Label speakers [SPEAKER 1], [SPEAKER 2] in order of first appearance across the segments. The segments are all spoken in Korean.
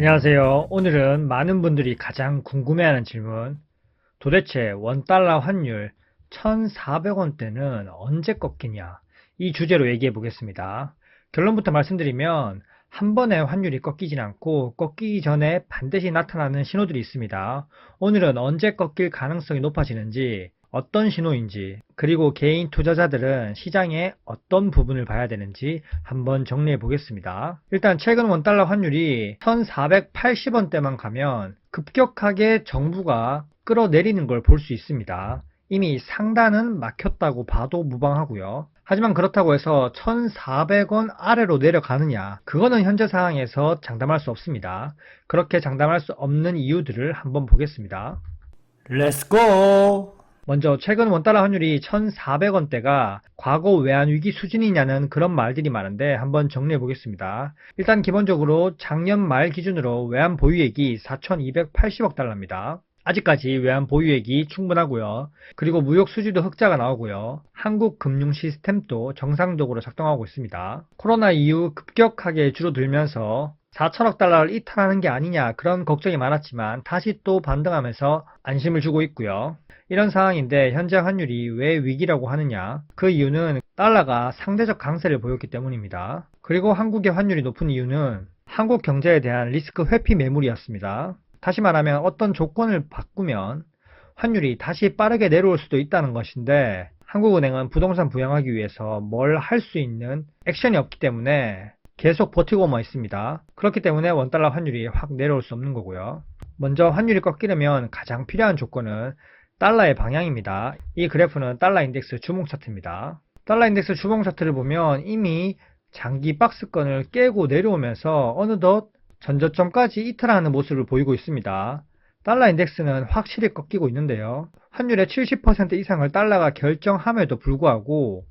[SPEAKER 1] 안녕하세요. 오늘은 많은 분들이 가장 궁금해하는 질문, 도대체 원달러 환율 1,400원대는 언제 꺾이냐? 이 주제로 얘기해 보겠습니다. 결론부터 말씀드리면 한 번에 환율이 꺾이진 않고 꺾이기 전에 반드시 나타나는 신호들이 있습니다. 오늘은 언제 꺾일 가능성이 높아지는지, 어떤 신호인지, 그리고 개인 투자자들은 시장의 어떤 부분을 봐야 되는지 한번 정리해 보겠습니다. 일단 최근 원달러 환율이 1480원대만 가면 급격하게 정부가 끌어내리는 걸 볼 수 있습니다. 이미 상단은 막혔다고 봐도 무방하고요. 하지만 그렇다고 해서 1,400원 아래로 내려가느냐? 그거는 현재 상황에서 장담할 수 없습니다. 그렇게 장담할 수 없는 이유들을 한번 보겠습니다.
[SPEAKER 2] 렛츠고!
[SPEAKER 1] 먼저 최근 원달러 환율이 1,400원대가 과거 외환위기 수준이냐는 그런 말들이 많은데 한번 정리해 보겠습니다. 일단 기본적으로 작년 말 기준으로 외환 보유액이 4,280억 달러입니다. 아직까지 외환 보유액이 충분하고요. 그리고 무역 수지도 흑자가 나오고요. 한국 금융 시스템도 정상적으로 작동하고 있습니다. 코로나 이후 급격하게 줄어들면서 4천억 달러를 이탈하는 게 아니냐 그런 걱정이 많았지만 다시 또 반등하면서 안심을 주고 있고요. 이런 상황인데 현재 환율이 왜 위기라고 하느냐? 그 이유는 달러가 상대적 강세를 보였기 때문입니다. 그리고 한국의 환율이 높은 이유는 한국 경제에 대한 리스크 회피 매물이었습니다. 다시 말하면 어떤 조건을 바꾸면 환율이 다시 빠르게 내려올 수도 있다는 것인데 한국은행은 부동산 부양하기 위해서 뭘 할 수 있는 액션이 없기 때문에 계속 버티고만 있습니다. 그렇기 때문에 원달러 환율이 확 내려올 수 없는 거고요. 먼저 환율이 꺾이려면 가장 필요한 조건은 달러의 방향입니다. 이 그래프는 달러 인덱스 주봉 차트입니다. 달러 인덱스 주봉 차트를 보면 이미 장기 박스권을 깨고 내려오면서 어느덧 전저점까지 이탈하는 모습을 보이고 있습니다. 달러 인덱스는 확실히 꺾이고 있는데요. 환율의 70% 이상을 달러가 결정함에도 불구하고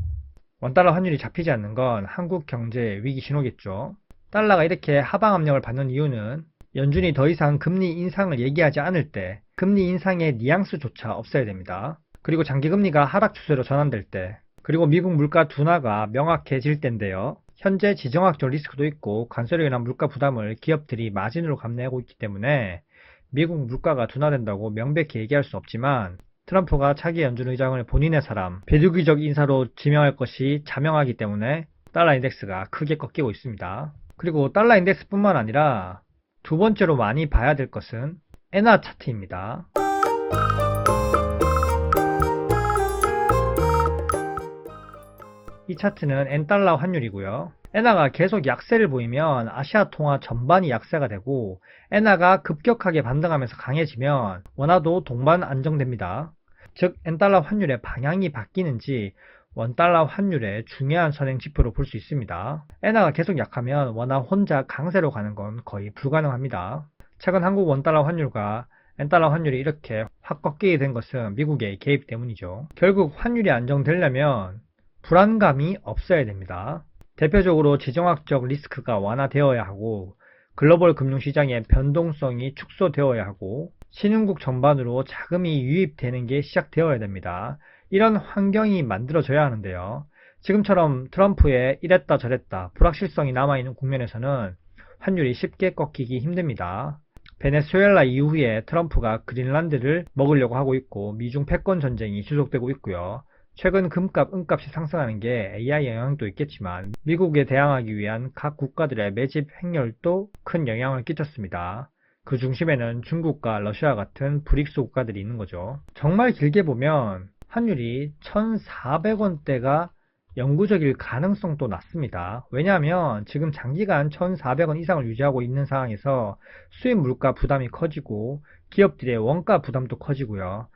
[SPEAKER 1] 원달러 환율이 잡히지 않는 건 한국 경제의 위기 신호겠죠. 달러가 이렇게 하방 압력을 받는 이유는 연준이 더 이상 금리 인상을 얘기하지 않을 때 금리 인상의 뉘앙스조차 없어야 됩니다. 그리고 장기금리가 하락 추세로 전환될 때, 그리고 미국 물가 둔화가 명확해질 때인데요. 현재 지정학적 리스크도 있고 관세로 인한 물가 부담을 기업들이 마진으로 감내하고 있기 때문에 미국 물가가 둔화된다고 명백히 얘기할 수 없지만 트럼프가 차기 연준 의장을 본인의 사람, 비둘기적 인사로 지명할 것이 자명하기 때문에 달러 인덱스가 크게 꺾이고 있습니다. 그리고 달러 인덱스뿐만 아니라 두 번째로 많이 봐야 될 것은 엔화 차트입니다. 이 차트는 엔달러 환율이고요. 엔화가 계속 약세를 보이면 아시아 통화 전반이 약세가 되고 엔화가 급격하게 반등하면서 강해지면 원화도 동반 안정됩니다. 즉 엔달러 환율의 방향이 바뀌는지 원달러 환율의 중요한 선행 지표로 볼 수 있습니다. 엔화가 계속 약하면 원화 혼자 강세로 가는 건 거의 불가능합니다. 최근 한국 원달러 환율과 엔달러 환율이 이렇게 확 꺾이게 된 것은 미국의 개입 때문이죠. 결국 환율이 안정되려면 불안감이 없어야 됩니다. 대표적으로 지정학적 리스크가 완화되어야 하고 글로벌 금융시장의 변동성이 축소되어야 하고 신흥국 전반으로 자금이 유입되는 게 시작되어야 됩니다. 이런 환경이 만들어져야 하는데요. 지금처럼 트럼프의 이랬다 저랬다 불확실성이 남아있는 국면에서는 환율이 쉽게 꺾이기 힘듭니다. 베네수엘라 이후에 트럼프가 그린란드를 먹으려고 하고 있고 미중 패권 전쟁이 지속되고 있고요. 최근 금값, 은값이 상승하는 게 AI 영향도 있겠지만 미국에 대항하기 위한 각 국가들의 매집 행렬도 큰 영향을 끼쳤습니다. 그 중심에는 중국과 러시아 같은 브릭스 국가들이 있는 거죠. 정말 길게 보면 환율이 1,400원대가 영구적일 가능성도 낮습니다. 왜냐하면 지금 장기간 1,400원 이상을 유지하고 있는 상황에서 수입 물가 부담이 커지고 기업들의 원가 부담도 커지고요.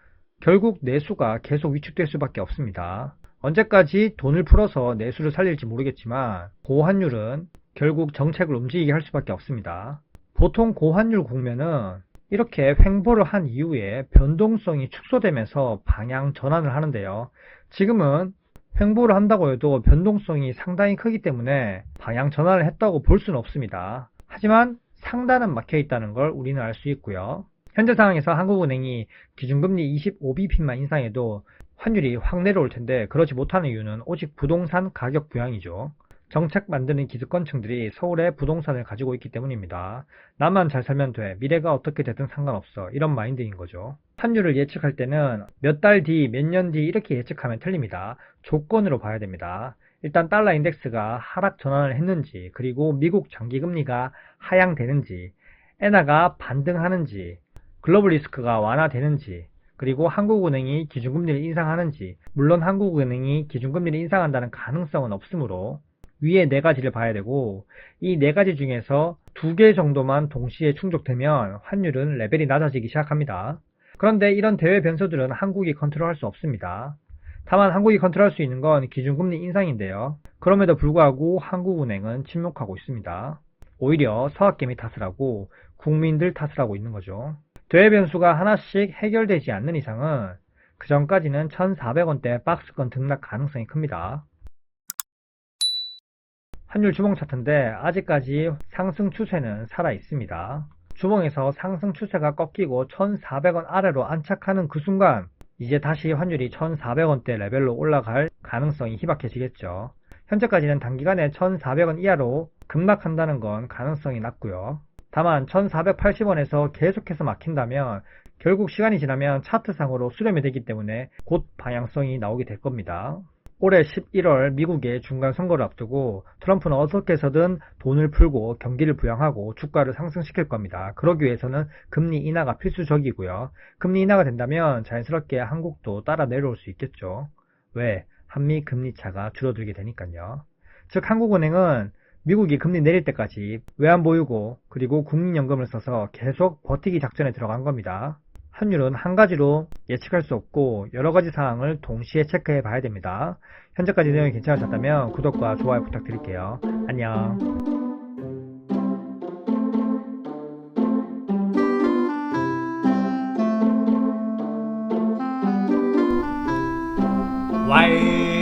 [SPEAKER 1] 결국 내수가 계속 위축될 수밖에 없습니다. 언제까지 돈을 풀어서 내수를 살릴지 모르겠지만 고환율은 결국 정책을 움직이게 할 수밖에 없습니다. 보통 고환율 국면은 이렇게 횡보를 한 이후에 변동성이 축소되면서 방향 전환을 하는데요. 지금은 횡보를 한다고 해도 변동성이 상당히 크기 때문에 방향 전환을 했다고 볼 수는 없습니다. 하지만 상단은 막혀 있다는 걸 우리는 알 수 있고요. 현재 상황에서 한국은행이 기준금리 25bp만 인상해도 환율이 확 내려올 텐데 그러지 못하는 이유는 오직 부동산 가격 부양이죠. 정책 만드는 기득권층들이 서울에 부동산을 가지고 있기 때문입니다. 나만 잘 살면 돼. 미래가 어떻게 되든 상관없어. 이런 마인드인 거죠. 환율을 예측할 때는 몇 달 뒤, 몇 년 뒤 이렇게 예측하면 틀립니다. 조건으로 봐야 됩니다. 일단 달러 인덱스가 하락 전환을 했는지, 그리고 미국 장기금리가 하향되는지, 엔화가 반등하는지, 글로벌 리스크가 완화되는지, 그리고 한국은행이 기준금리를 인상하는지, 물론 한국은행이 기준금리를 인상한다는 가능성은 없으므로 위에 네 가지를 봐야 되고, 이 네 가지 중에서 두 개 정도만 동시에 충족되면 환율은 레벨이 낮아지기 시작합니다. 그런데 이런 대외 변수들은 한국이 컨트롤할 수 없습니다. 다만 한국이 컨트롤할 수 있는 건 기준금리 인상인데요. 그럼에도 불구하고 한국은행은 침묵하고 있습니다. 오히려 서학개미 탓을 하고 국민들 탓을 하고 있는 거죠. 대외 변수가 하나씩 해결되지 않는 이상은 그 전까지는 1,400원대 박스권 등락 가능성이 큽니다. 환율 주봉 차트인데 아직까지 상승 추세는 살아 있습니다. 주봉에서 상승 추세가 꺾이고 1,400원 아래로 안착하는 그 순간 이제 다시 환율이 1,400원대 레벨로 올라갈 가능성이 희박해지겠죠. 현재까지는 단기간에 1,400원 이하로 급락한다는 건 가능성이 낮고요. 다만 1,480원에서 계속해서 막힌다면 결국 시간이 지나면 차트상으로 수렴이 되기 때문에 곧 방향성이 나오게 될 겁니다. 올해 11월 미국의 중간선거를 앞두고 트럼프는 어떻게 해서든 돈을 풀고 경기를 부양하고 주가를 상승시킬 겁니다. 그러기 위해서는 금리 인하가 필수적이고요. 금리 인하가 된다면 자연스럽게 한국도 따라 내려올 수 있겠죠. 왜? 한미 금리 차가 줄어들게 되니까요. 즉 한국은행은 미국이 금리 내릴 때까지 외환 보유고 그리고 국민연금을 써서 계속 버티기 작전에 들어간 겁니다. 환율은 한 가지로 예측할 수 없고 여러 가지 사항을 동시에 체크해 봐야 됩니다. 현재까지 내용이 괜찮으셨다면 구독과 좋아요 부탁드릴게요. 안녕.
[SPEAKER 2] 와이